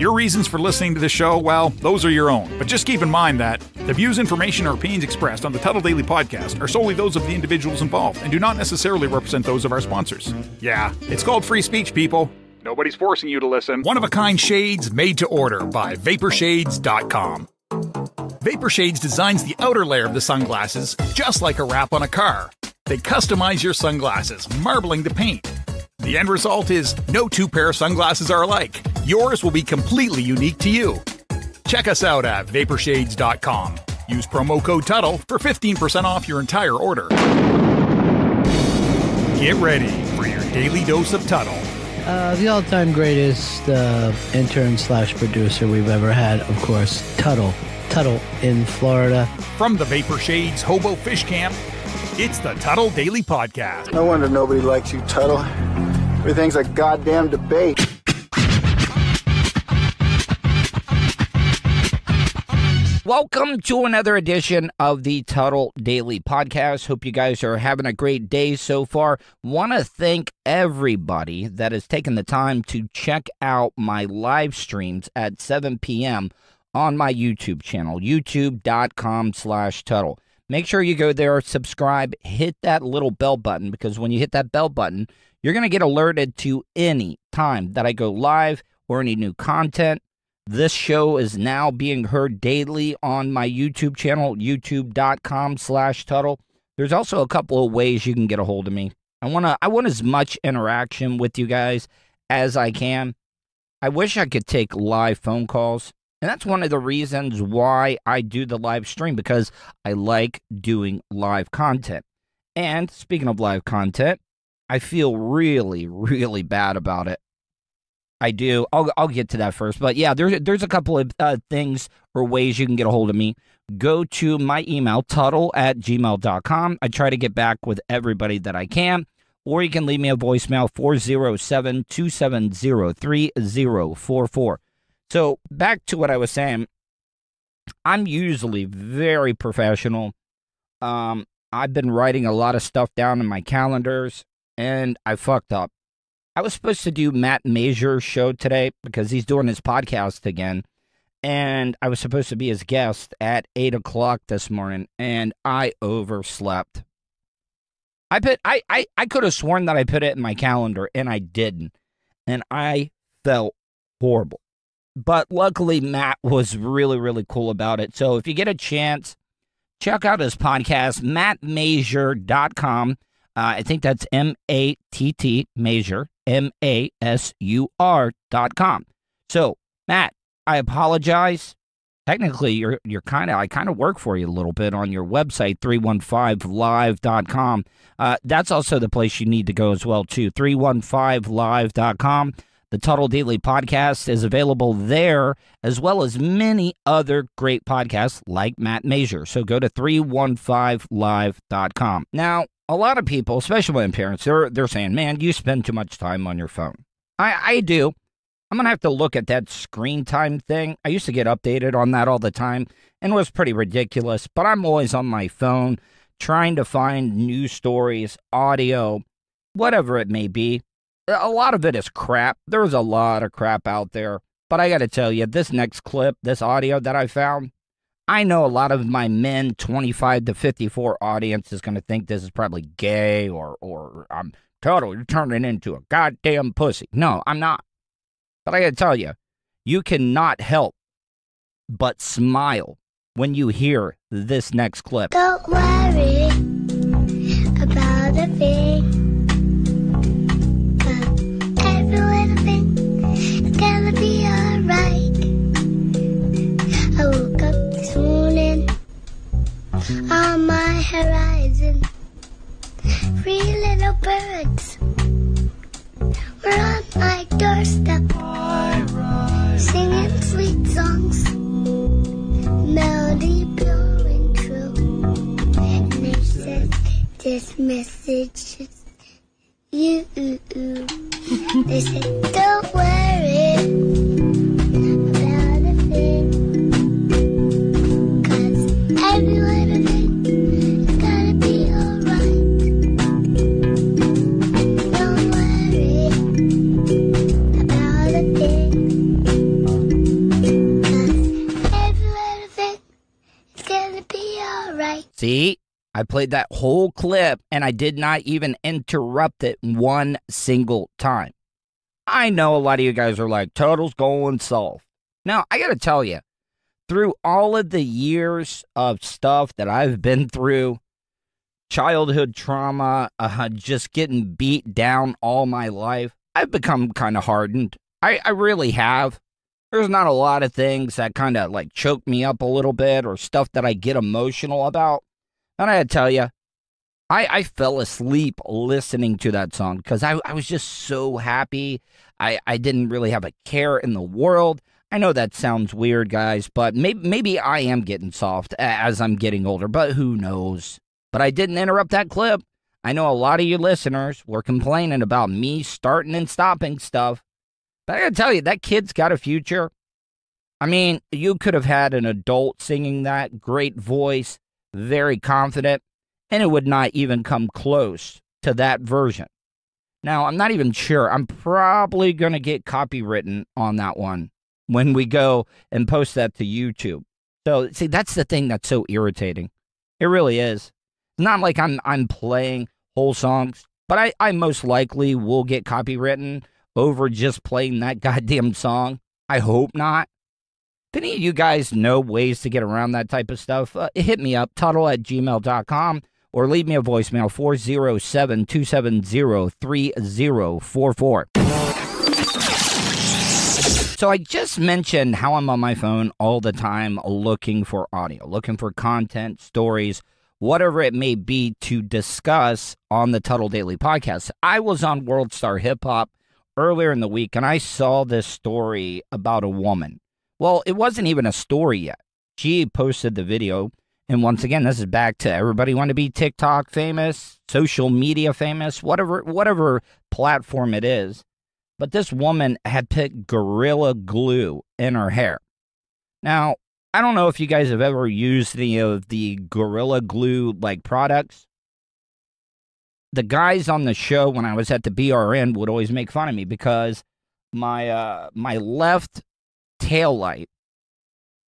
Your reasons for listening to the show, well, those are your own. But just keep in mind that the views, information, or opinions expressed on the Tuttle Daily Podcast are solely those of the individuals involved and do not necessarily represent those of our sponsors. Yeah, it's called free speech, people. Nobody's forcing you to listen. One-of-a-kind shades made to order by VaporShades.com. VaporShades designs the outer layer of the sunglasses just like a wrap on a car. They customize your sunglasses, marbling the paint. The end result is no two pair of sunglasses are alike. Yours will be completely unique to you. Check us out at VaporShades.com. Use promo code Tuttle for 15% off your entire order. Get ready for your daily dose of Tuttle. The all-time greatest intern/producer we've ever had, of course, Tuttle. Tuttle in Florida. From the Vapor Shades Hobo Fish Camp, it's the Tuttle Daily Podcast. No wonder nobody likes you, Tuttle. Everything's a goddamn debate. Welcome to another edition of the Tuttle Daily Podcast. Hope you guys are having a great day so far. Want to thank everybody that has taken the time to check out my live streams at 7 p.m. on my YouTube channel, youtube.com/Tuttle. Make sure you go there, subscribe, hit that little bell button, because when you hit that bell button, you're going to get alerted to any time that I go live or any new content. This show is now being heard daily on my YouTube channel, youtube.com/Tuttle. There's also a couple of ways you can get a hold of me. I want as much interaction with you guys as I can. I wish I could take live phone calls. And that's one of the reasons why I do the live stream, because I like doing live content. And speaking of live content, I feel really, really bad about it. I do. I'll get to that first. But yeah, there's a couple of things or ways you can get a hold of me. Go to my email, tuttle@gmail.com. I try to get back with everybody that I can. Or you can leave me a voicemail, 407-270-3044. So back to what I was saying, I'm usually very professional. I've been writing a lot of stuff down in my calendars, and I fucked up. I was supposed to do Matt Mazur's show today because he's doing his podcast again, and I was supposed to be his guest at 8 o'clock this morning, and I overslept. I could have sworn that I put it in my calendar, and I didn't, and I felt horrible. But luckily, Matt was really, really cool about it. So if you get a chance, check out his podcast, mattmazur.com. I think that's M-A-T-T, Mazur, M-A-S-U-R.com. So, Matt, I apologize. Technically, I kind of work for you a little bit on your website, 315live.com. That's also the place you need to go as well, too, 315live.com. The Tuttle Daily Podcast is available there, as well as many other great podcasts like Matt Mazur. So go to 315live.com. Now, a lot of people, especially my parents, they're saying, man, you spend too much time on your phone. I do. I'm going to have to look at that screen time thing. I used to get updated on that all the time, and it was pretty ridiculous. But I'm always on my phone trying to find news stories, audio, whatever it may be. A lot of it is crap. There's a lot of crap out there. But I got to tell you, this next clip, this audio that I found, I know a lot of my men 25 to 54 audience is going to think this is probably gay or I'm Tuttle, you're turning into a goddamn pussy. No, I'm not. But I got to tell you, you cannot help but smile when you hear this next clip. Don't worry about a thing. It's gonna be alright. I woke up this morning on my horizon. 3 little birds were on my doorstep, singing sweet songs, melody blowing through. And they said, this message is you. They said, don't worry about a thing, 'cause every little thing is gonna be alright. Don't worry about a thing, See, I played that whole clip and I did not even interrupt it one single time. I know a lot of you guys are like, Tuddle's going soft. Now, I got to tell you, through all of the years of stuff that I've been through, childhood trauma, just getting beat down all my life, I've become kind of hardened. I really have. There's not a lot of things that kind of like choke me up a little bit or stuff that I get emotional about. And I gotta tell you, I fell asleep listening to that song because I was just so happy. I didn't really have a care in the world. I know that sounds weird, guys, but maybe I am getting soft as I'm getting older, but who knows? But I didn't interrupt that clip. I know a lot of you listeners were complaining about me starting and stopping stuff. But I gotta tell you, that kid's got a future. I mean, you could have had an adult singing that, great voice, very confident, and it would not even come close to that version. Now, I'm not even sure. I'm probably going to get copywritten on that one when we go and post that to YouTube. So, see, that's the thing that's so irritating. It really is. It's not like I'm playing whole songs, but I most likely will get copywritten over just playing that goddamn song. I hope not. If any of you guys know ways to get around that type of stuff, hit me up, Tuddle@gmail.com, or leave me a voicemail, 407-270-3044. So I just mentioned how I'm on my phone all the time looking for audio, looking for content, stories, whatever it may be to discuss on the Tuddle Daily Podcast. I was on World Star Hip Hop earlier in the week, and I saw this story about a woman. Well, it wasn't even a story yet. She posted the video, and once again, this is back to everybody want to be TikTok famous, social media famous, whatever platform it is. But this woman had put Gorilla Glue in her hair. Now, I don't know if you guys have ever used any of the Gorilla Glue like products. The guys on the show when I was at the BRN would always make fun of me because my left tail light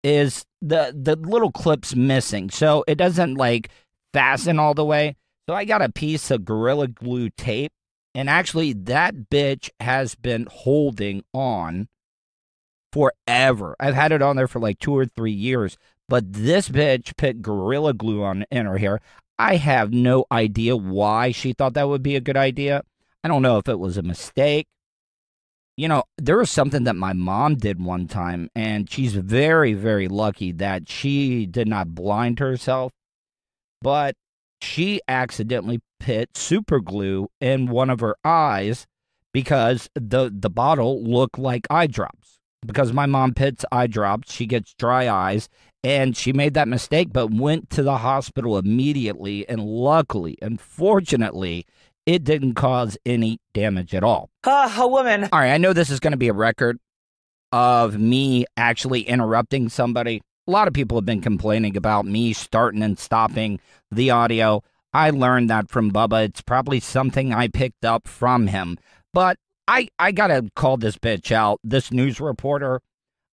is the little clip's missing, so it doesn't like fasten all the way. So I got a piece of Gorilla Glue tape, and actually that bitch has been holding on forever. I've had it on there for like 2 or 3 years, but this bitch put Gorilla Glue on in her hair. I have no idea why she thought that would be a good idea. I don't know if it was a mistake. You know, there was something that my mom did one time, and she's very, very lucky that she did not blind herself, but she accidentally put super glue in one of her eyes because the bottle looked like eye drops. Because my mom puts eye drops, she gets dry eyes, and she made that mistake, but went to the hospital immediately, and luckily, unfortunately, it didn't cause any damage at all. A woman. All right, I know this is going to be a record of me actually interrupting somebody. A lot of people have been complaining about me starting and stopping the audio. I learned that from Bubba. It's probably something I picked up from him. But I got to call this bitch out, this news reporter.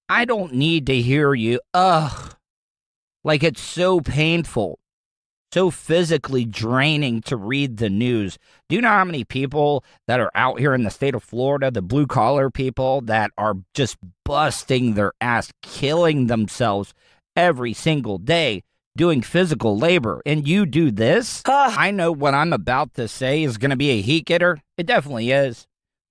I don't need to hear you. Ugh. Like, it's so painful, so physically draining to read the news. Do you know how many people that are out here in the state of Florida, the blue-collar people that are just busting their ass, killing themselves every single day, doing physical labor, and you do this? I know what I'm about to say is going to be a heat getter. It definitely is.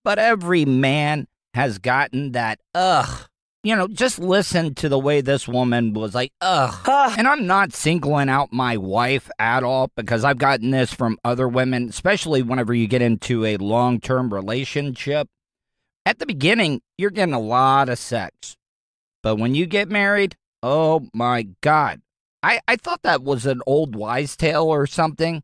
But every man has gotten that, ugh. You know, just listen to the way this woman was like, ugh. And I'm not singling out my wife at all because I've gotten this from other women, especially whenever you get into a long-term relationship. At the beginning, you're getting a lot of sex. But when you get married, oh my God. I thought that was an old wives' tale or something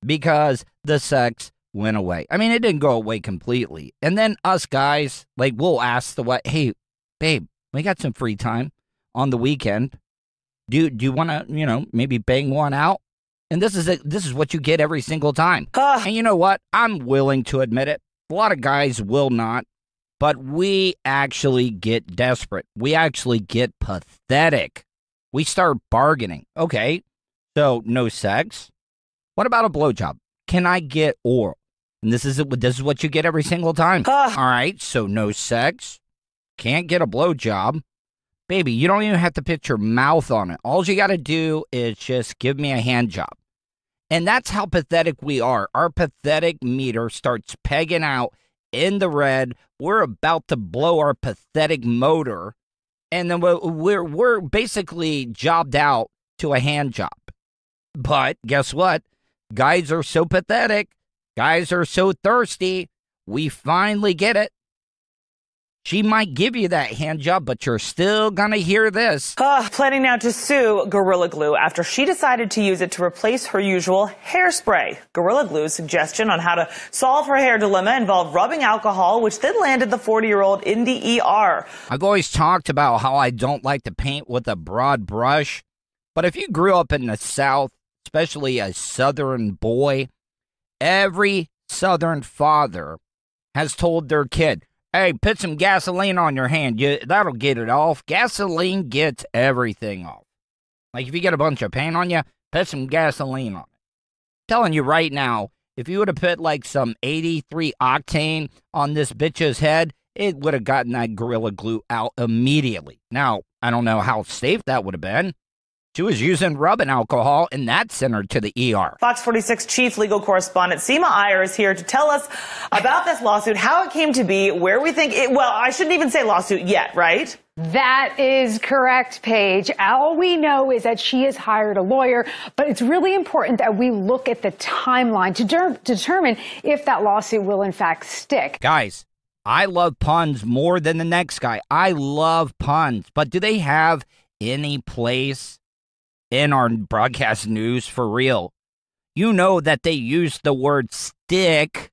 because the sex went away. I mean, it didn't go away completely. And then us guys, like, we'll ask the wife, hey, babe, we got some free time on the weekend. Do you want to, you know, maybe bang one out? And this is what you get every single time. And you know what? I'm willing to admit it. A lot of guys will not. But we actually get desperate. We actually get pathetic. We start bargaining. Okay, So no sex? What about a blowjob? Can I get oral? And this is what you get every single time. All right, so no sex. Can't get a blowjob. Baby, you don't even have to put your mouth on it. All you got to do is just give me a hand job. And that's how pathetic we are. Our pathetic meter starts pegging out in the red. We're about to blow our pathetic motor. And then we're basically jobbed out to a hand job. But guess what? Guys are so pathetic. Guys are so thirsty. We finally get it. She might give you that hand job, but you're still going to hear this. Planning now to sue Gorilla Glue after she decided to use it to replace her usual hairspray. Gorilla Glue's suggestion on how to solve her hair dilemma involved rubbing alcohol, which then landed the 40-year-old in the ER. I've always talked about how I don't like to paint with a broad brush, but if you grew up in the South, especially a Southern boy, every Southern father has told their kid, hey, put some gasoline on your hand. That'll get it off. Gasoline gets everything off. Like if you get a bunch of paint on you, put some gasoline on it. I'm telling you right now, if you would have put like some 83 octane on this bitch's head, it would have gotten that Gorilla Glue out immediately. Now, I don't know how safe that would have been. She was using rubbing alcohol, and that sent her to the ER. Fox 46 chief legal correspondent Seema Iyer is here to tell us about this lawsuit, how it came to be, where we think it, well, I shouldn't even say lawsuit yet, right? That is correct, Paige. All we know is that she has hired a lawyer, but it's really important that we look at the timeline to determine if that lawsuit will in fact stick. Guys, I love puns more than the next guy. I love puns, but do they have any place in our broadcast news for real? You know that they used the word stick.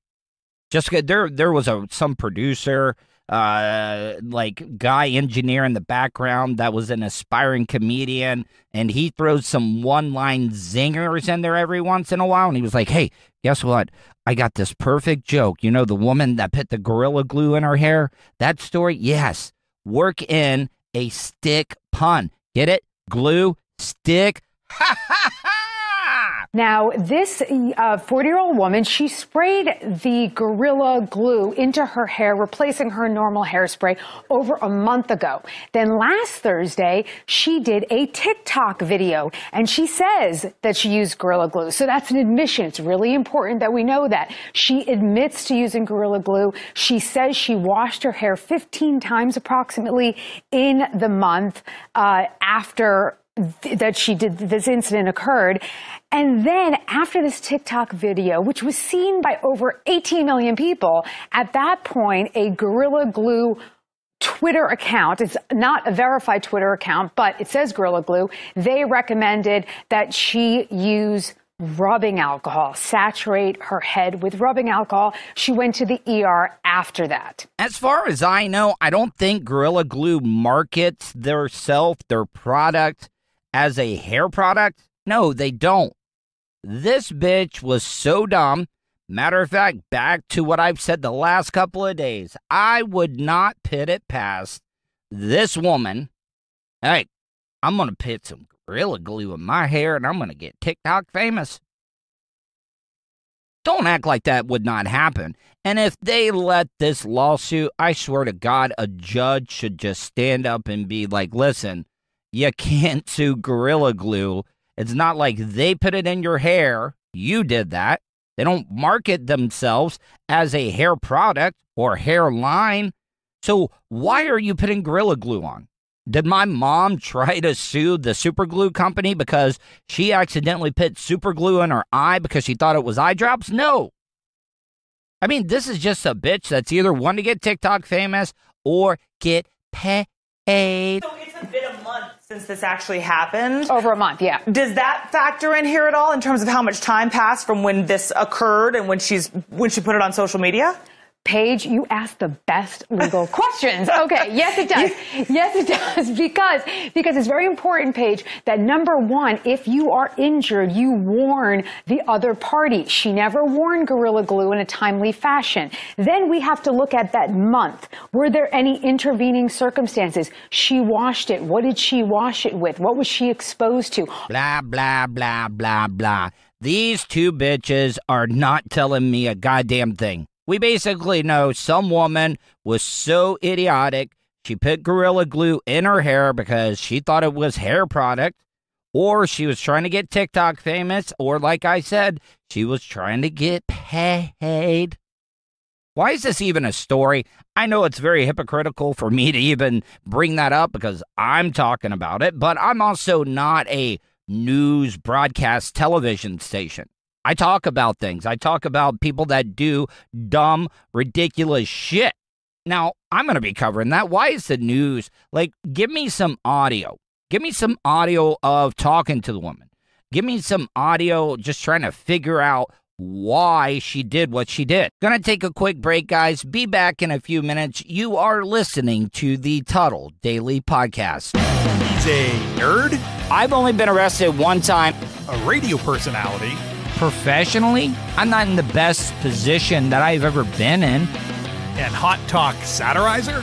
Just there was some producer, like guy engineer in the background that was an aspiring comedian, and he throws some one-line zingers in there every once in a while, and he was like, hey, guess what? I got this perfect joke. You know the woman that put the Gorilla Glue in her hair? That story? Yes. Work in a stick pun. Get it? Glue, stick. Ha ha ha! Now, this 40-year-old woman, she sprayed the Gorilla Glue into her hair, replacing her normal hairspray over a month ago. Then last Thursday, she did a TikTok video, and she says that she used Gorilla Glue. So that's an admission. It's really important that we know that. She admits to using Gorilla Glue. She says she washed her hair 15 times approximately in the month after that this incident occurred. And then after this TikTok video, which was seen by over 18 million people, at that point, a Gorilla Glue Twitter account, it's not a verified Twitter account, but it says Gorilla Glue, they recommended that she use rubbing alcohol, saturate her head with rubbing alcohol. She went to the ER after that. As far as I know, I don't think Gorilla Glue markets their product as a hair product. No, they don't. This bitch was so dumb. Matter of fact, back to what I've said the last couple of days, I would not put it past this woman. Hey, I'm going to put some Gorilla Glue in my hair and I'm going to get TikTok famous. Don't act like that would not happen. And if they let this lawsuit, I swear to God, a judge should just stand up and be like, listen, you can't sue Gorilla Glue. It's not like they put it in your hair. You did that. They don't market themselves as a hair product or hair line. So why are you putting Gorilla Glue on? Did my mom try to sue the super glue company because she accidentally put super glue in her eye because she thought it was eye drops? No. I mean, this is just a bitch that's either want to get TikTok famous or get paid. So it's been a month since this actually happened. Over a month, yeah. Does that factor in here at all in terms of how much time passed from when this occurred and when she put it on social media? Paige, you ask the best legal questions. Okay, yes it does. Yes it does, because it's very important, Paige, that number one, if you are injured, you warn the other party. She never warned Gorilla Glue in a timely fashion. Then we have to look at that month. Were there any intervening circumstances? She washed it. What did she wash it with? What was she exposed to? Blah, blah, blah, blah, blah. These two bitches are not telling me a goddamn thing. We basically know some woman was so idiotic, she put Gorilla Glue in her hair because she thought it was hair product, or she was trying to get TikTok famous, or like I said, she was trying to get paid. Why is this even a story? I know it's very hypocritical for me to even bring that up because I'm talking about it, but I'm also not a news broadcast television station. I talk about things. I talk about people that do dumb, ridiculous shit. Now, I'm going to be covering that. Why is the news? Like, give me some audio. Give me some audio of talking to the woman. Give me some audio just trying to figure out why she did what she did. Gonna take a quick break, guys. Be back in a few minutes. You are listening to the Tuttle Daily Podcast. He's a nerd, I've only been arrested one time. a radio personality, Professionally, I'm not in the best position that I've ever been in. and hot talk satirizer.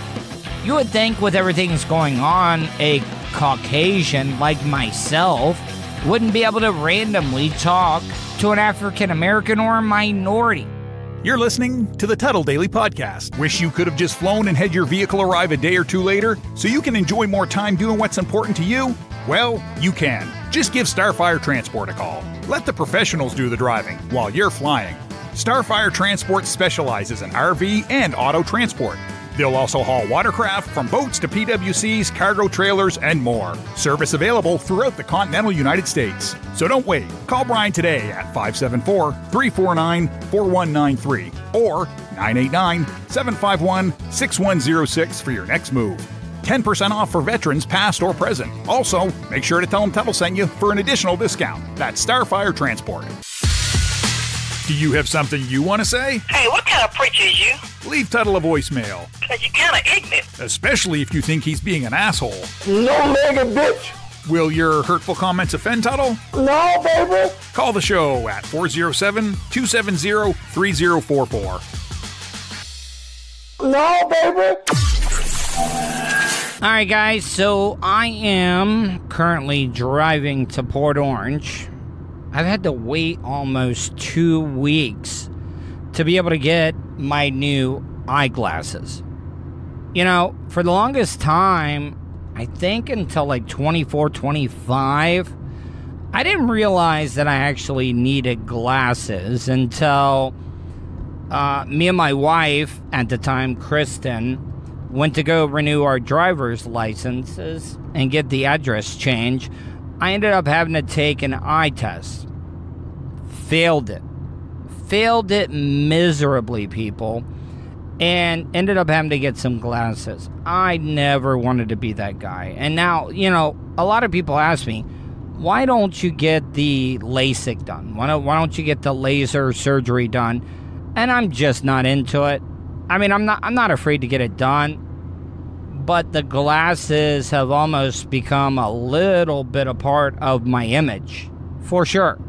You would think with everything that's going on, a Caucasian like myself wouldn't be able to randomly talk to an African American or a minority. You're listening to the Tuttle Daily Podcast. Wish you could have just flown and had your vehicle arrive a day or two later so you can enjoy more time doing what's important to you? Well, you can. Just give Starfire Transport a call. Let the professionals do the driving while you're flying. Starfire Transport specializes in RV and auto transport. They'll also haul watercraft from boats to PWCs, cargo trailers, and more. Service available throughout the continental United States. So don't wait. Call Brian today at 574-349-4193 or 989-751-6106 for your next move. 10% off for veterans past or present. Also, make sure to tell them Tuttle sent you for an additional discount. That's Starfire Transport. Do you have something you want to say? Hey, what kind of preacher is you? Leave Tuttle a voicemail, Cause you kind of ignorant. especially if you think he's being an asshole. No nigga, bitch. Will your hurtful comments offend Tuttle? No, baby. Call the show at 407-270-3044. No, baby. All right, guys, so I am currently driving to Port Orange. I've had to wait almost 2 weeks to be able to get my new eyeglasses. You know, for the longest time, I think until like 24, 25, I didn't realize that I actually needed glasses until me and my wife at the time, Kristen, went to go renew our driver's licenses and get the address change. I ended up having to take an eye test. Failed it miserably, people, and ended up having to get some glasses. I never wanted to be that guy. And now, you know, a lot of people ask me, why don't you get the LASIK done? Why don't you get the laser surgery done? And I'm just not into it. I mean, I'm not afraid to get it done, but the glasses have almost become a little bit a part of my image, for sure.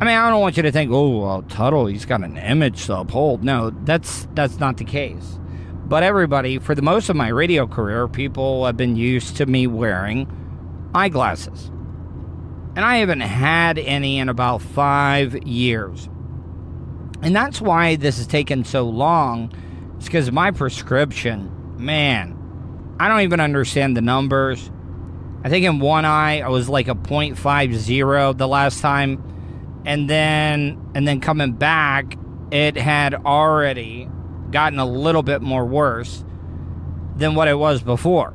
I mean, I don't want you to think, oh, well, Tuttle, he's got an image to uphold. No, that's not the case. But everybody, for the most of my radio career, people have been used to me wearing eyeglasses. And I haven't had any in about 5 years. And that's why this has taken so long. It's because my prescription, man, I don't even understand the numbers. I think in one eye, I was like a 0.50 the last time. And then coming back, it had already gotten a little bit more worse than what it was before.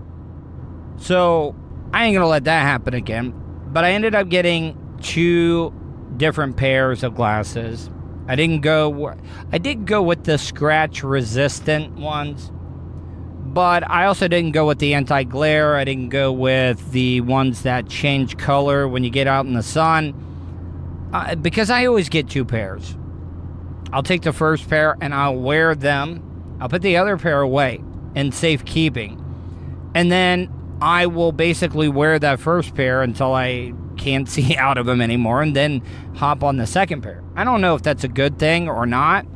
So I ain't going to let that happen again. But I ended up getting 2 different pairs of glasses. I did go with the scratch-resistant ones. But I also didn't go with the anti-glare. I didn't go with the ones that change color when you get out in the sun. Because I always get 2 pairs. I'll take the first pair and I'll wear them. I'll put the other pair away in safekeeping. And then I will basically wear that first pair until I can't see out of them anymore and then hop on the second pair. I don't know if that's a good thing or not.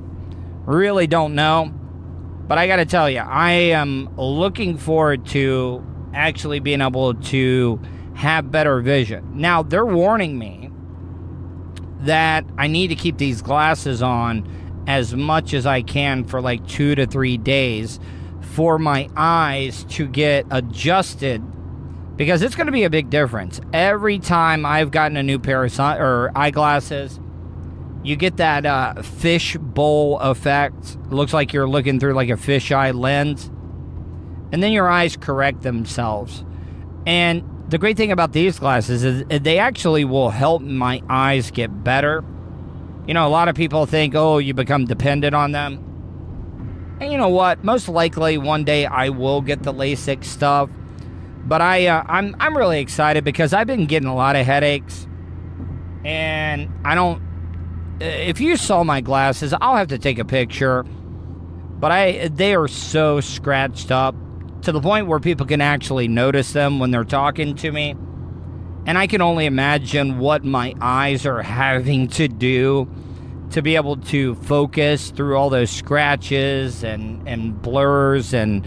Really don't know. But I got to tell you, I am looking forward to actually being able to have better vision. Now, they're warning me that I need to keep these glasses on as much as I can for like 2 to 3 days for my eyes to get adjusted, because it's going to be a big difference. Every time I've gotten a new pair of eyeglasses, you get that fish bowl effect. It looks like you're looking through like a fisheye lens. And then your eyes correct themselves. And the great thing about these glasses is they actually will help my eyes get better. You know, a lot of people think, oh, you become dependent on them. And you know what? Most likely one day I will get the LASIK stuff. But I'm really excited because I've been getting a lot of headaches. And I don't... If you saw my glasses, I'll have to take a picture. But they are so scratched up to the point where people can actually notice them when they're talking to me. And I can only imagine what my eyes are having to do to be able to focus through all those scratches and blurs and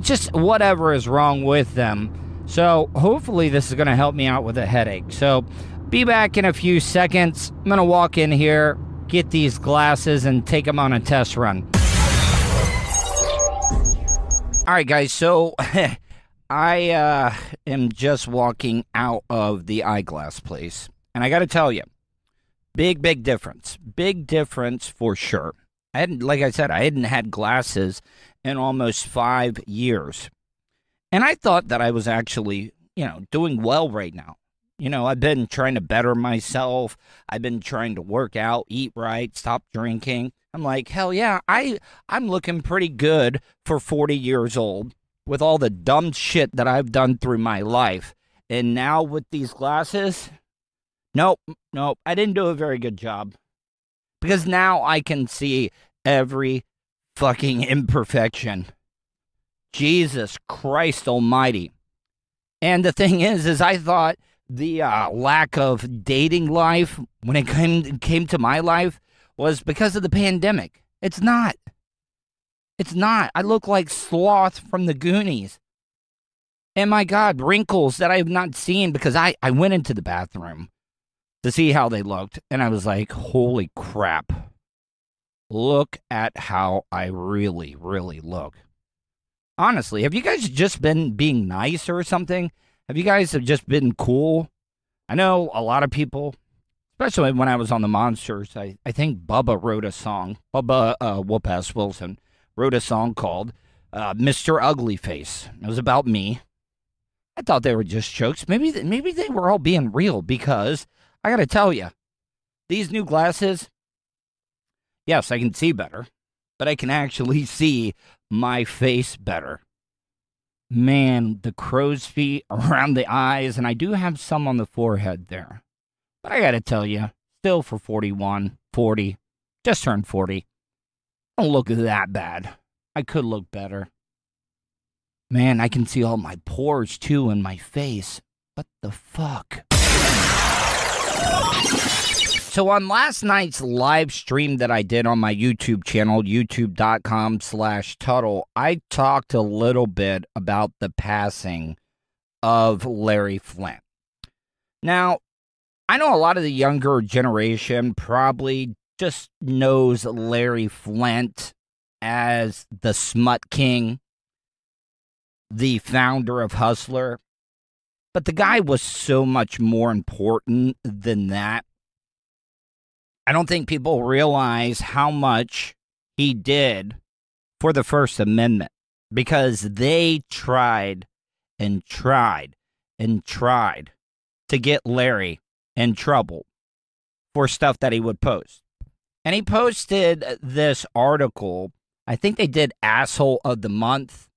just whatever is wrong with them. So hopefully this is going to help me out with a headache. So be back in a few seconds. I'm going to walk in here, get these glasses, and take them on a test run. All right, guys, so I am just walking out of the eyeglass place. And I got to tell you, big difference. Big difference for sure. Like I said, I hadn't had glasses in almost 5 years. And I thought that I was actually, doing well right now. I've been trying to better myself. I've been trying to work out, eat right, stop drinking. I'm like, hell yeah, I'm looking pretty good for 40 years old with all the dumb shit that I've done through my life. And now with these glasses, nope, I didn't do a very good job. Because now I can see every fucking imperfection. Jesus Christ almighty. And the thing is I thought the lack of dating life when it came to my life was because of the pandemic. It's not. It's not. I look like Sloth from the Goonies. And my God, wrinkles that I have not seen because I went into the bathroom to see how they looked. And I was like, holy crap. Look at how I really, really look. Honestly, have you guys just been being nice or something? Have you guys just been cool? I know a lot of people, especially when I was on the Monsters, I think Bubba wrote a song. Bubba Whoop-Ass Wilson wrote a song called Mr. Uglyface. It was about me. I thought they were just jokes. Maybe they were all being real because I got to tell you, these new glasses, yes, I can see better, but I can actually see my face better. Man, the crow's feet around the eyes, and I do have some on the forehead there. But I gotta tell you, still for 41, 40, just turned 40, don't look that bad. I could look better. Man, I can see all my pores, too, in my face. What the fuck? So on last night's live stream that I did on my YouTube channel, youtube.com/Tuttle, I talked a little bit about the passing of Larry Flynt. Now, I know a lot of the younger generation probably just knows Larry Flynt as the Smut King, the founder of Hustler. But the guy was so much more important than that. I don't think people realize how much he did for the First Amendment because they tried and tried and tried to get Larry in trouble for stuff that he would post. And he posted this article. I think they did Asshole of the Month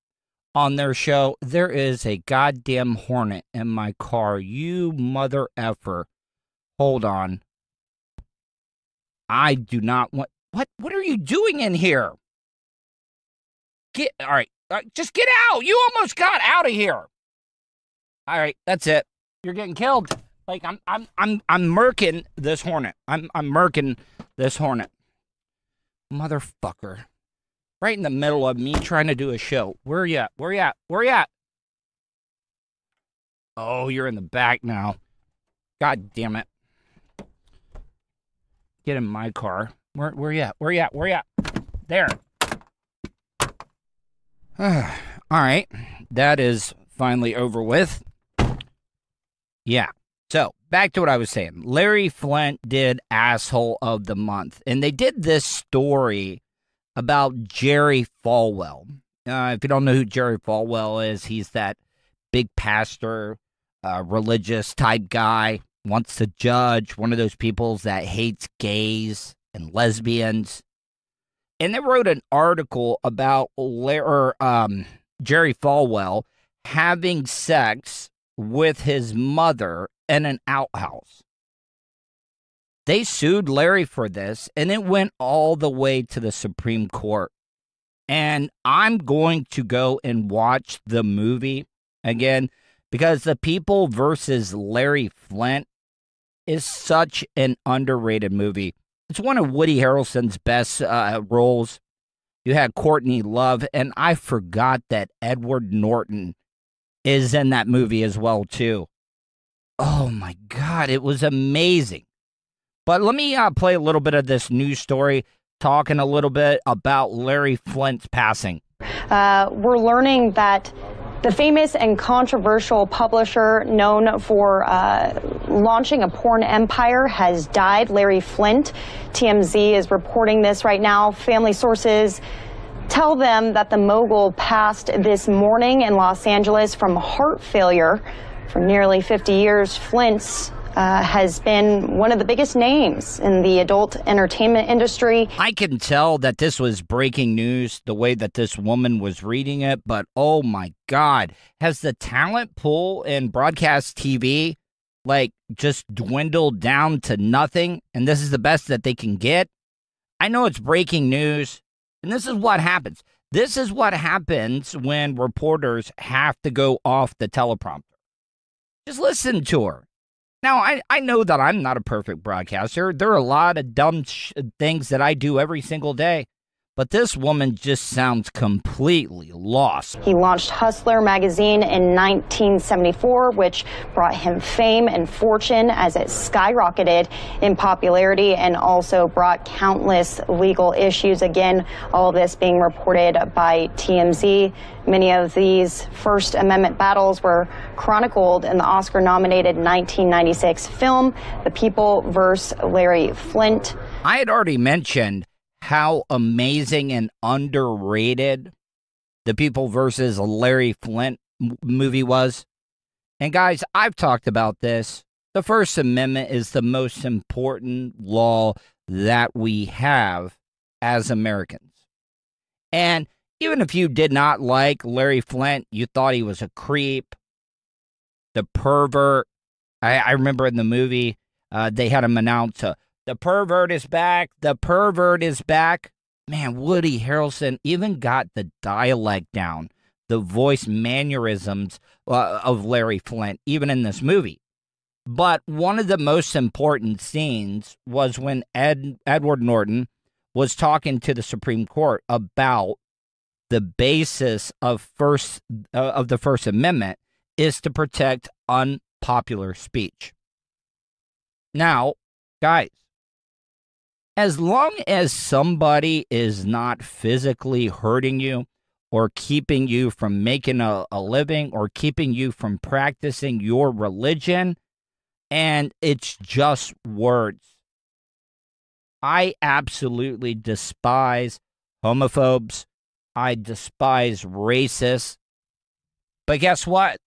on their show. There is a goddamn hornet in my car. You mother effer. Hold on. I do not want... What are you doing in here? All right, just get out. You almost got out of here. All right, that's it. You're getting killed. Like I'm murking this hornet. I'm murking this hornet. Motherfucker. Right in the middle of me trying to do a show. Where you at? Where you at? Where you at? Oh, you're in the back now. God damn it. Get in my car. Where you at? Where you at? Where you at? There. All right. That is finally over with. Yeah. So, back to what I was saying. Larry Flynt did Asshole of the Month. And they did this story about Jerry Falwell. If you don't know who Jerry Falwell is, he's that big pastor, religious type guy, wants to judge, one of those people that hates gays and lesbians. And they wrote an article about Jerry Falwell having sex with his mother in an outhouse. They sued Larry for this, and it went all the way to the Supreme Court. And I'm going to go and watch the movie again because The People versus Larry Flynt is such an underrated movie. It's one of Woody Harrelson's best roles. You had Courtney Love, and I forgot that Edward Norton is in that movie as well, too. Oh, my God, it was amazing. But let me play a little bit of this news story, talking a little bit about Larry Flynt's passing. We're learning that the famous and controversial publisher known for launching a porn empire has died, Larry Flynt. TMZ is reporting this right now. Family sources tell them that the mogul passed this morning in Los Angeles from heart failure. For nearly 50 years, Flynt has been one of the biggest names in the adult entertainment industry. I can tell that this was breaking news the way that this woman was reading it, but oh my God, has the talent pool in broadcast TV just dwindled down to nothing, and this is the best that they can get? I know it's breaking news, and this is what happens. This is what happens when reporters have to go off the teleprompter. Just listen to her. Now, I know that I'm not a perfect broadcaster. There are a lot of dumb things that I do every single day. But this woman just sounds completely lost. He launched Hustler magazine in 1974, which brought him fame and fortune as it skyrocketed in popularity and also brought countless legal issues. Again, all of this being reported by TMZ. Many of these First Amendment battles were chronicled in the Oscar-nominated 1996 film, The People vs. Larry Flynt. I had already mentioned how amazing and underrated The People versus Larry Flynt movie was. And guys, I've talked about this. The First Amendment is the most important law that we have as Americans. And even if you did not like Larry Flynt, you thought he was a creep, the pervert. I remember in the movie, they had him announce the pervert is back. The pervert is back. Man, Woody Harrelson even got the dialect down, the voice mannerisms of Larry Flynt, even in this movie. But one of the most important scenes was when Edward Norton was talking to the Supreme Court about the basis of the First Amendment is to protect unpopular speech. Now, guys, as long as somebody is not physically hurting you or keeping you from making a living or keeping you from practicing your religion, and it's just words. I absolutely despise homophobes. I despise racists. But guess what?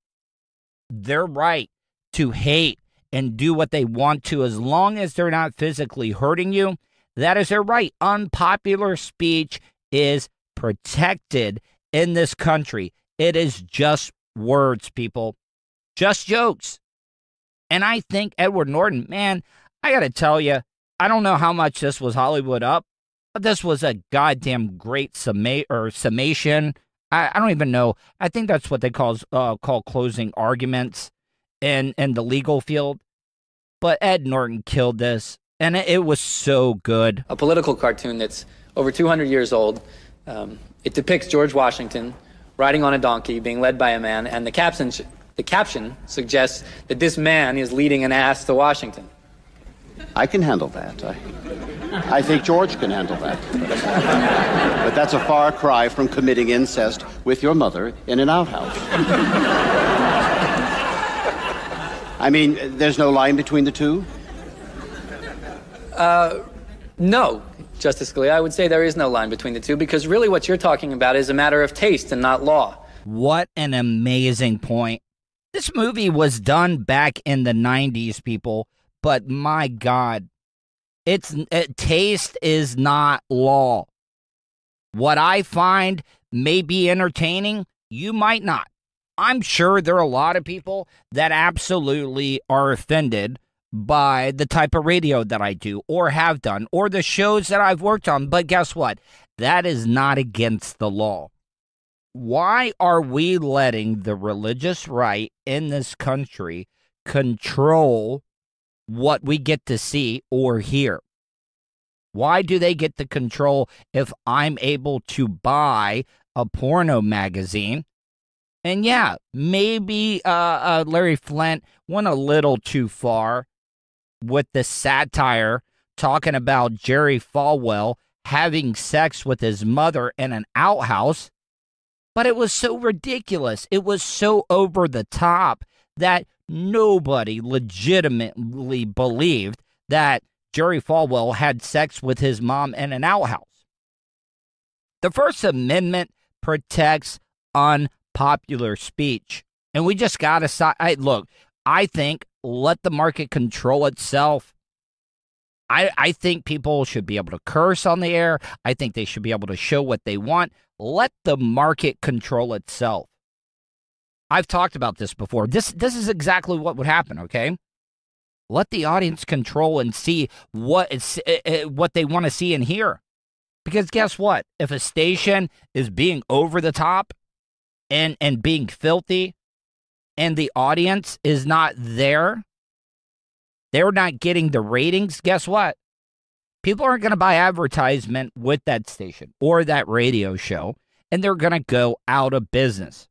They're right to hate and do what they want to as long as they're not physically hurting you. That is their right. Unpopular speech is protected in this country. It is just words, people. Just jokes. And I think Edward Norton, man, I got to tell you, I don't know how much this was Hollywood up, This was a goddamn great summation. I don't even know. I think that's what they call closing arguments in the legal field. But Ed Norton killed this, and it was so good. A political cartoon that's over 200 years old. It depicts George Washington riding on a donkey, being led by a man, and the caption suggests that this man is leading an ass to Washington. I can handle that. I think George can handle that. But that's a far cry from committing incest with your mother in an outhouse. I mean, there's no line between the two? No, Justice Scalia. I would say there is no line between the two, because really what you're talking about is a matter of taste and not law. What an amazing point. This movie was done back in the 90s, people, but my God, taste is not law. What I find may be entertaining, you might not. I'm sure there are a lot of people that absolutely are offended by the type of radio that I do or have done or the shows that I've worked on. But guess what? That is not against the law. Why are we letting the religious right in this country control what we get to see or hear? Why do they get the control if I'm able to buy a porno magazine? And yeah, maybe Larry Flynt went a little too far with the satire talking about Jerry Falwell having sex with his mother in an outhouse. But it was so ridiculous. It was so over the top that nobody legitimately believed that Jerry Falwell had sex with his mom in an outhouse. The First Amendment protects unpopular speech. And we just got to look, I think let the market control itself. I think people should be able to curse on the air. I think they should be able to show what they want. Let the market control itself. I've talked about this before. This is exactly what would happen, okay? Let the audience control and see what they want to see and hear. Because guess what? If a station is being over the top and being filthy and the audience is not there, they're not getting the ratings, guess what? People aren't going to buy advertisement with that station or that radio show, and they're going to go out of business.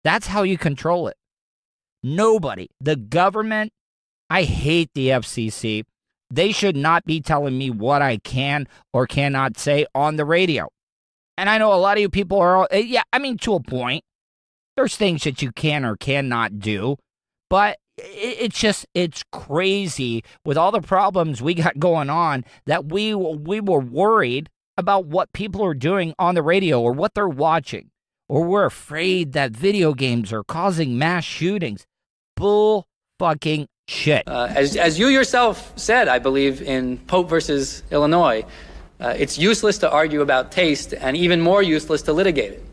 That's how you control it. Nobody, the government, I hate the FCC. They should not be telling me what I can or cannot say on the radio. And I know a lot of you people are, to a point. There's things that you can or cannot do, but it's crazy with all the problems we got going on that we were worried about what people are doing on the radio or what they're watching, or we're afraid that video games are causing mass shootings. Bull fucking shit. As you yourself said, I believe, in Pope versus Illinois, it's useless to argue about taste and even more useless to litigate it.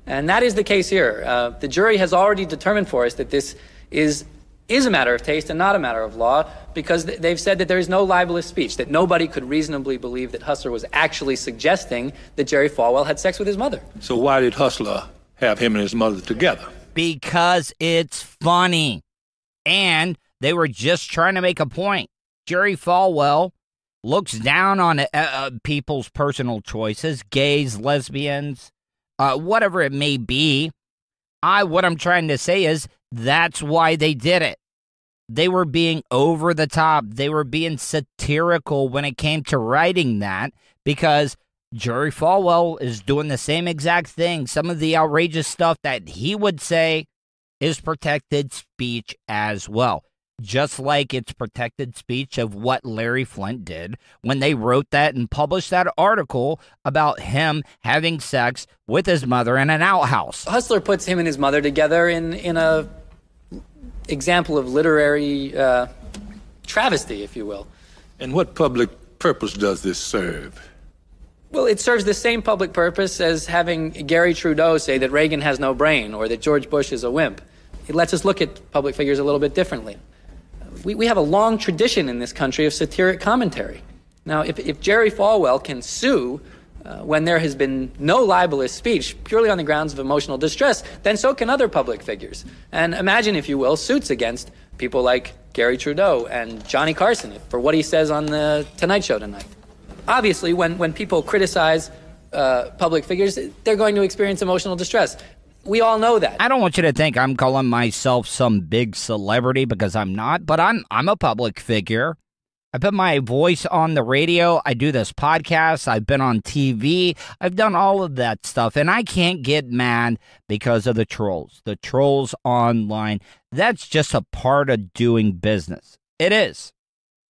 And that is the case here. The jury has already determined for us that this is a matter of taste and not a matter of law, because they've said that there is no libelous speech, that nobody could reasonably believe that Hustler was actually suggesting that Jerry Falwell had sex with his mother. So why did Hustler have him and his mother together? Because it's funny. And they were just trying to make a point. Jerry Falwell looks down on people's personal choices, gays, lesbians, whatever it may be. What I'm trying to say is that's why they did it. They were being over the top. They were being satirical when it came to writing that, because Jerry Falwell is doing the same exact thing. Some of the outrageous stuff that he would say is protected speech as well. Just like it's protected speech of what Larry Flynt did when they wrote that and published that article about him having sex with his mother in an outhouse. Hustler puts him and his mother together in a example of literary travesty, if you will. And what public purpose does this serve? Well, it serves the same public purpose as having Gary Trudeau say that Reagan has no brain or that George Bush is a wimp. It lets us look at public figures a little bit differently. We have a long tradition in this country of satiric commentary. Now, if Jerry Falwell can sue when there has been no libelous speech purely on the grounds of emotional distress, then so can other public figures. And imagine, if you will, suits against people like Gary Trudeau and Johnny Carson for what he says on the Tonight Show tonight. Obviously, when people criticize public figures, they're going to experience emotional distress. We all know that. I don't want you to think I'm calling myself some big celebrity, because I'm not, but I'm a public figure. I put my voice on the radio. I do this podcast. I've been on TV. I've done all of that stuff, and I can't get mad because of the trolls online. That's just a part of doing business. It is.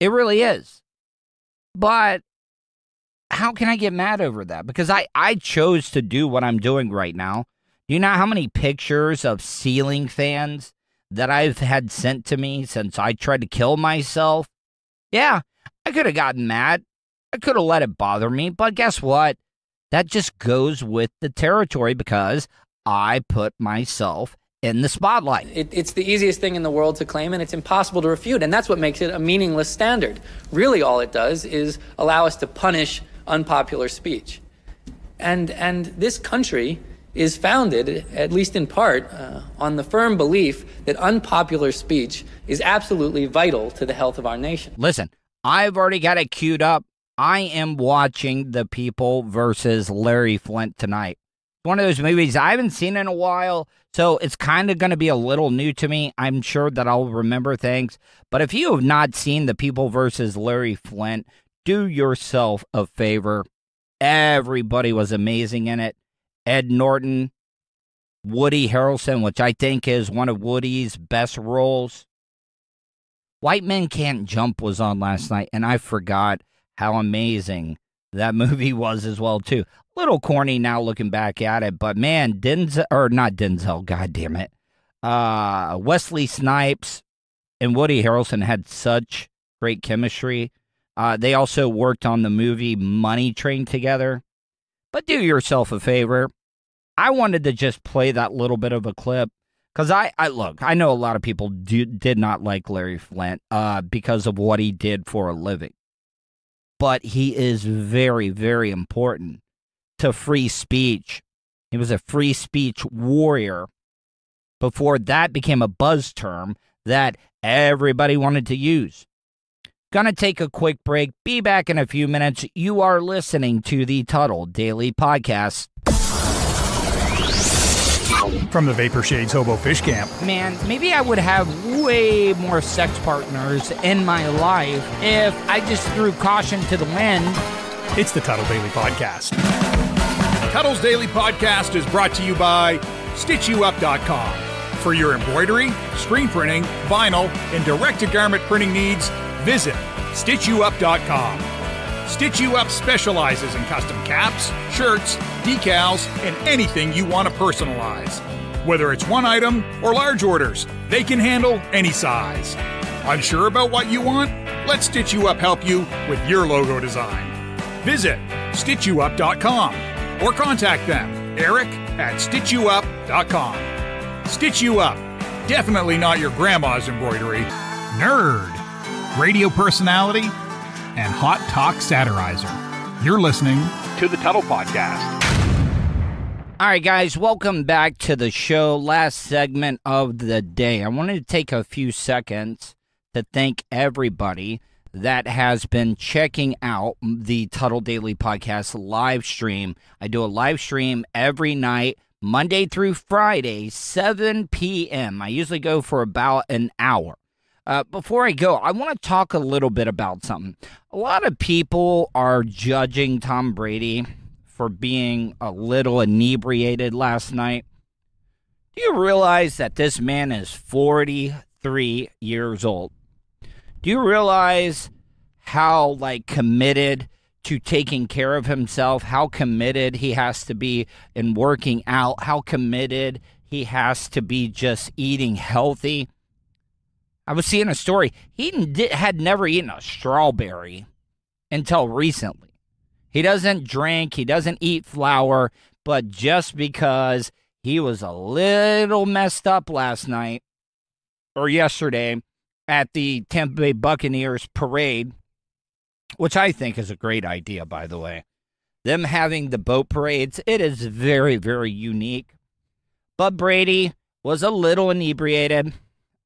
It really is. But how can I get mad over that? Because I chose to do what I'm doing right now. Do you know how many pictures of ceiling fans that I've had sent to me since I tried to kill myself? Yeah, I could have gotten mad. I could have let it bother me. But guess what? That just goes with the territory, because I put myself in the spotlight. It's the easiest thing in the world to claim, and it's impossible to refute. And that's what makes it a meaningless standard. Really, all it does is allow us to punish unpopular speech. And this country is founded, at least in part, on the firm belief that unpopular speech is absolutely vital to the health of our nation. Listen, I've already got it queued up. I am watching The People versus Larry Flynt tonight. One of those movies I haven't seen in a while, so it's kind of going to be a little new to me. I'm sure that I'll remember things. But if you have not seen The People versus Larry Flynt, do yourself a favor. Everybody was amazing in it. Ed Norton, Woody Harrelson, which I think is one of Woody's best roles. White Men Can't Jump was on last night, and I forgot how amazing that movie was as well, too. Little corny now looking back at it, but man, God damn it. Wesley Snipes and Woody Harrelson had such great chemistry. They also worked on the movie Money Train together. But do yourself a favor. I wanted to just play that little bit of a clip, because I know a lot of people did not like Larry Flynt because of what he did for a living. But he is very, very important to free speech. He was a free speech warrior before that became a buzz term that everybody wanted to use. Gonna take a quick break. Be back in a few minutes. You are listening to the Tuttle Daily Podcast. From the Vapor Shades Hobo Fish Camp. Man, maybe I would have way more sex partners in my life if I just threw caution to the wind. It's the Tuttle Daily Podcast. Tuttle's Daily Podcast is brought to you by StitchYouUp.com. For your embroidery, screen printing, vinyl, and direct-to-garment printing needs, visit StitchYouUp.com. Stitch You Up specializes in custom caps, shirts, decals, and anything you want to personalize. Whether it's one item or large orders, they can handle any size. Unsure about what you want? Let Stitch You Up help you with your logo design. Visit StitchYouUp.com or contact them, Eric at StitchYouUp.com. Stitch You Up. Definitely not your grandma's embroidery. Nerd. Radio personality and hot talk satirizer. You're listening to the Tuttle Podcast. All right, guys, welcome back to the show. Last segment of the day. I wanted to take a few seconds to thank everybody that has been checking out the Tuttle Daily Podcast live stream. I do a live stream every night, Monday through Friday, 7 p.m. I usually go for about an hour. Before I go, I want to talk a little bit about something. A lot of people are judging Tom Brady for being a little inebriated last night. Do you realize that this man is 43 years old? Do you realize how, committed to taking care of himself, how committed he has to be in working out, how committed he has to be just eating healthy? I was seeing a story. He had never eaten a strawberry until recently. He doesn't drink. He doesn't eat flour. But just because he was a little messed up last night or yesterday at the Tampa Bay Buccaneers parade, which I think is a great idea, by the way. Them having the boat parades, it is very, very unique. But Brady was a little inebriated.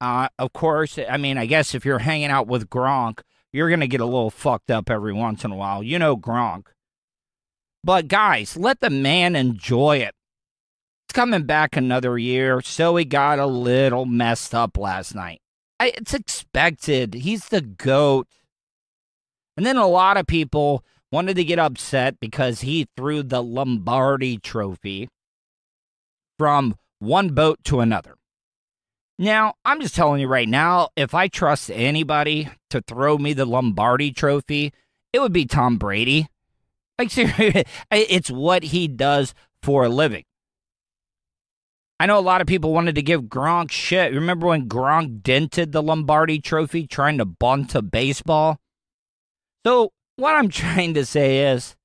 Of course, I mean, I guess if you're hanging out with Gronk, you're going to get a little fucked up every once in a while. You know Gronk. But guys, let the man enjoy it. It's coming back another year, so he got a little messed up last night. It's expected. He's the GOAT. And then a lot of people wanted to get upset because he threw the Lombardi trophy from one boat to another. Now, I'm just telling you right now, if I trust anybody to throw me the Lombardi trophy, it would be Tom Brady. Like, seriously, it's what he does for a living. I know a lot of people wanted to give Gronk shit. Remember when Gronk dented the Lombardi trophy trying to bunt a baseball? So what I'm trying to say is,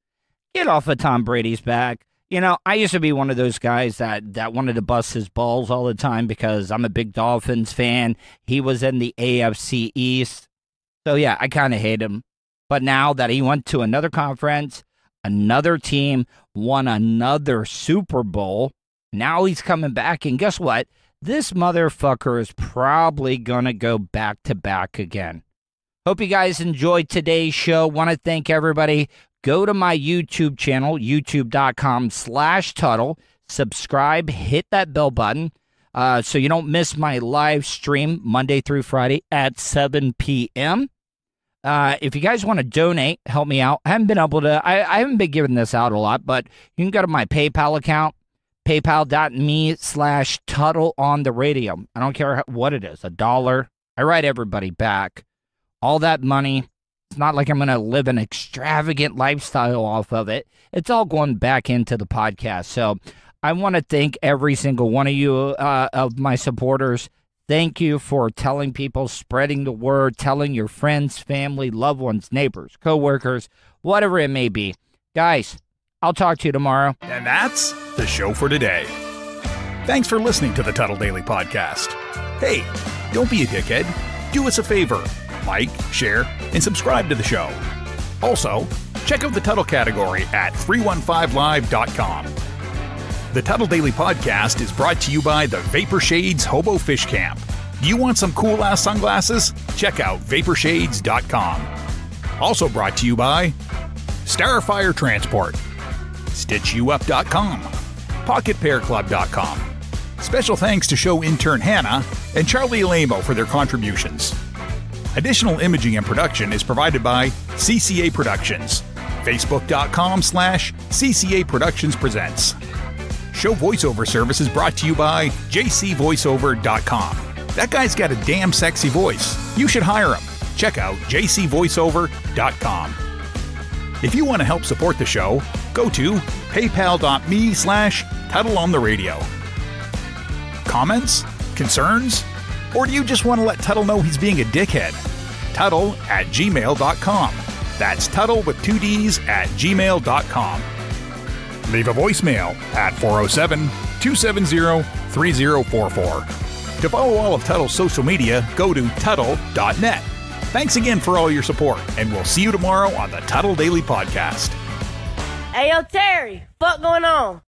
get off of Tom Brady's back. You know, I used to be one of those guys that wanted to bust his balls all the time because I'm a big Dolphins fan. He was in the AFC East. So, yeah, I kind of hate him. But now that he went to another conference, another team, won another Super Bowl, now he's coming back. And guess what? This motherfucker is probably going to go back-to-back again. Hope you guys enjoyed today's show. Want to thank everybody. Go to my YouTube channel, youtube.com/Tuddle. Subscribe, hit that bell button so you don't miss my live stream Monday through Friday at 7 p.m. If you guys want to donate, help me out. I haven't been able to, I haven't been giving this out a lot, but you can go to my PayPal account, paypal.me/Tuddle on the radio. I don't care what it is, $1. I write everybody back. All that money, it's not like I'm going to live an extravagant lifestyle off of it. It's all going back into the podcast. So I want to thank every single one of you, of my supporters. Thank you for telling people, spreading the word, telling your friends, family, loved ones, neighbors, coworkers, whatever it may be. Guys, I'll talk to you tomorrow. And that's the show for today. Thanks for listening to the Tuddle Daily Podcast. Hey, don't be a dickhead. Do us a favor. Like, share, and subscribe to the show. Also, check out the Tuddle category at 315live.com. The Tuddle Daily Podcast is brought to you by the Vapor Shades Hobo Fish Camp. Do you want some cool-ass sunglasses? Check out vaporshades.com. Also brought to you by Starfire Transport, StitchYouUp.com, PocketPairClub.com. Special thanks to show intern Hannah and Charlie Alamo for their contributions. Additional imaging and production is provided by CCA Productions. Facebook.com/CCA Productions Presents. Show voiceover service is brought to you by JCVoiceover.com. That guy's got a damn sexy voice. You should hire him. Check out JCVoiceover.com. If you want to help support the show, go to paypal.me/Tuddle on the radio. Comments? Concerns? Or do you just want to let Tuddle know he's being a dickhead? Tuddle@gmail.com. That's Tuddle with 2 D's at gmail.com. Leave a voicemail at 407-270-3044. To follow all of Tuddle's social media, go to Tuddle.net. Thanks again for all your support, and we'll see you tomorrow on the Tuddle Daily Podcast. Hey, yo, Terry, what's going on?